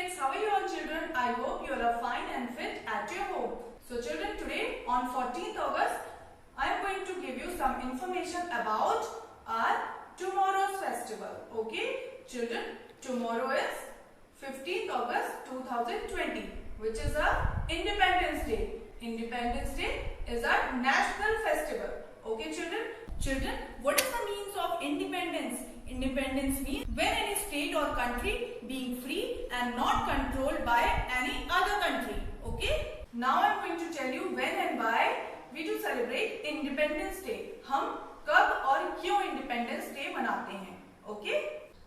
students, how are you all children? I hope you all are fine and fit at your home. So children, today on 14th August, I am going to give you some information about our tomorrow's festival. Okay children, tomorrow is 15th August 2020, which is our Independence Day. Independence Day is our national festival. Okay children? Children, what is the means of independence? Independence means when any state or country being free and not controlled by any other country. Okay? Now I am going to tell you when and why we do celebrate Independence Day. हम कब और क्यों Independence Day मनाते हैं? Okay?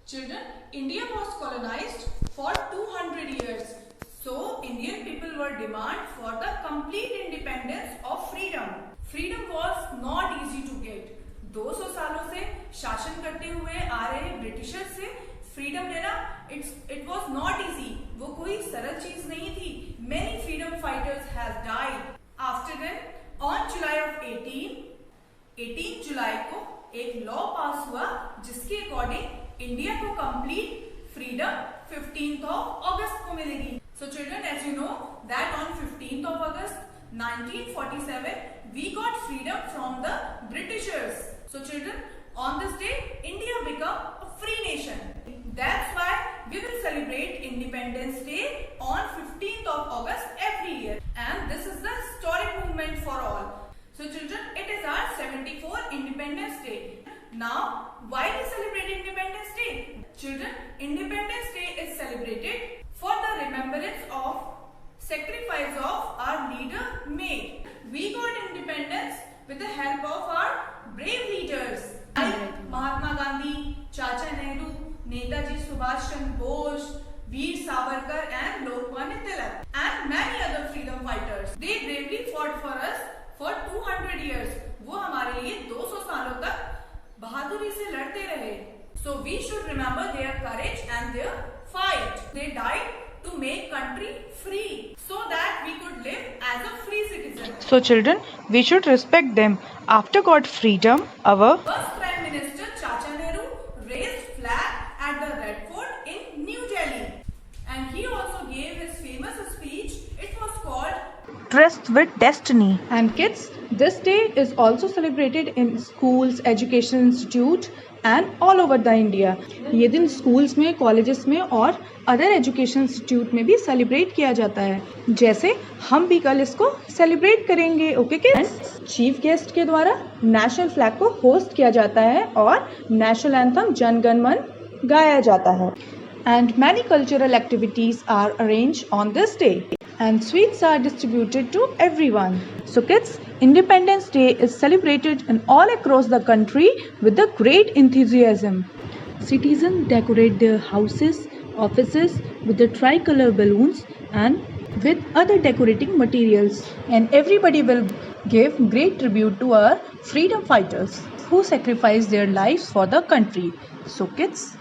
Children, India was colonized for 200 years. So Indian people were demand for the complete independence of freedom. Freedom was not easy to get. 200 सालों से शासन करते हुए आ रहे ब्रिटिशर्स से फ्रीडम लेना इट वाज नॉट इजी. वो कोई सरल चीज नहीं थी. Many freedom fighters have died after then. On July of 18 जुलाई को एक लॉ पास हुआ जिसके अकॉर्डिंग इंडिया को complete freedom 15th of August को मिलेगी. So children, as you know that on 15th of August 1947 we got freedom from the Britishers. So children, on this day India became a free nation. That's why we will celebrate Independence Day on 15th of August every year, and this is the historic movement for all. So children, it is our 74th Independence Day. Now why we celebrate Independence Day? Children, Independence Day is celebrated for the remembrance of sacrifice of our leader made. We got independence with the help of our brave leaders like Mahatma Gandhi, Chacha Nehru, Netaji Subhash Chandra Bose, Veer Savarkar and Lokmanya Tilak, and many other freedom fighters. They bravely fought for us for 200 years. वो हमारे लिए 200 सालों तक बहादुरी से लड़ते रहे. So we should remember their courage and their fight. They died to make country free so that we could live as a free citizen. So children, we should respect them. After got freedom, our first Prime Minister Chacha Nehru raised flag at the Red Fort in New Delhi, and he also gave his famous speech. It was called Trust with Destiny. And kids, this day is also celebrated in schools, education institute and all over the India. ये दिन schools में, colleges में और other education institute में भी celebrate किया जाता है. जैसे हम भी कल इसको celebrate करेंगे. Okay kids? Chief guest के द्वारा national flag को host किया जाता है और national anthem जन गण मन गाया जाता है. And many cultural activities are arranged on this day. And sweets are distributed to everyone. So kids, Independence Day is celebrated in all across the country with a great enthusiasm. Citizens decorate their houses, offices with the tricolor balloons and with other decorating materials. And everybody will give great tribute to our freedom fighters who sacrificed their lives for the country. So kids,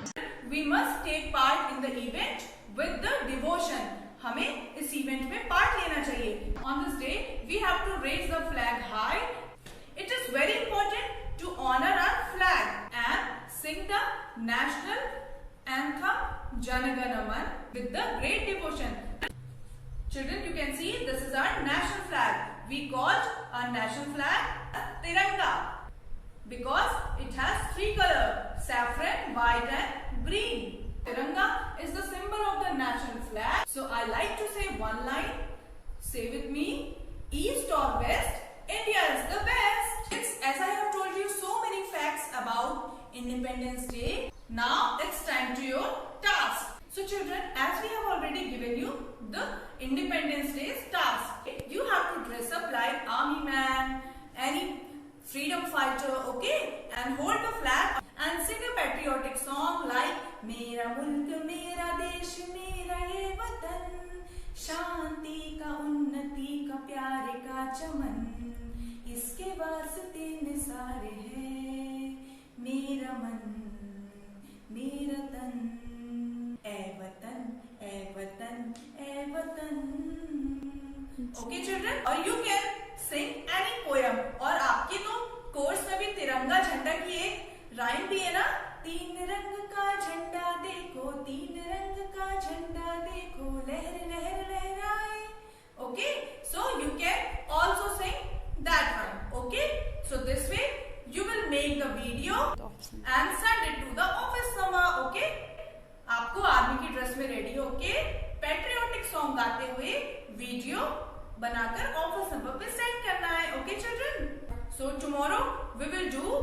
we must take part in the event with the devotion. हमें इस event में part लेना चाहिए. On this day, we have to raise the flag high. It is very important to honor our flag and sing the national anthem Jan Gan Man with the great devotion. Children, you can see this is our national flag. We called our national flag Tiranga because it has 3 colors: saffron, white and green. Tiranga is the symbol of the national flag. So I like to say one line. Say with me, east or west, India is the best. As I have told you so many facts about Independence Day, now it's time to your task. So children, as we have already given you the Independence Day's task, you have to dress up like army man, any freedom fighter, okay, and hold the flag and sing a patriotic song like मेरा मुल्क मेरा देश मेरा ये वतन, शांति का उन्नति का प्यारे का चमन, इसके वास्ते निसारे है मेरा मन मेरा तन, ए वतन ए वतन ए वतन. Okay children, or you can sing any poem. और आपके तो कोर्स में भी तिरंगा झंडा की एक राइम भी है ना. 3 रंग का झंडा देखो, 3 रंग का झंडा देखो, कलर्स में रेडी होके पैट्रियोटिक सॉन्ग गाते हुए वीडियो बनाकर ऑफिस नंबर पे सेंड करना है. Okay children, so tomorrow we will do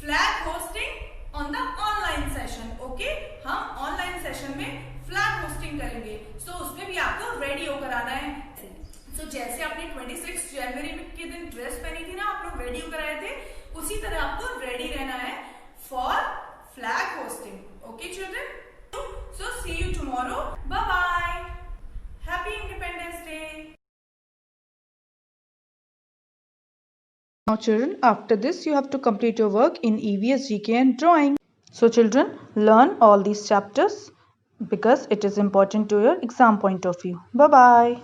flag hoisting on the online session. Okay, हम ऑनलाइन सेशन में फ्लैग होस्टिंग करेंगे. सो उसमें भी आपको रेडी होकर आना है. सो जैसे आपने 26 जनवरी के दिन ड्रेस पहनी थी ना, आप लोग रेडी होकर आए थे, उसी तरह आपको रेडी रहना है for flag hosting. Okay children, so see you tomorrow. Bye bye. Happy Independence Day. Now children, after this you have to complete your work in EVS, GK and drawing. So children, learn all these chapters because it is important to your exam point of view. Bye bye.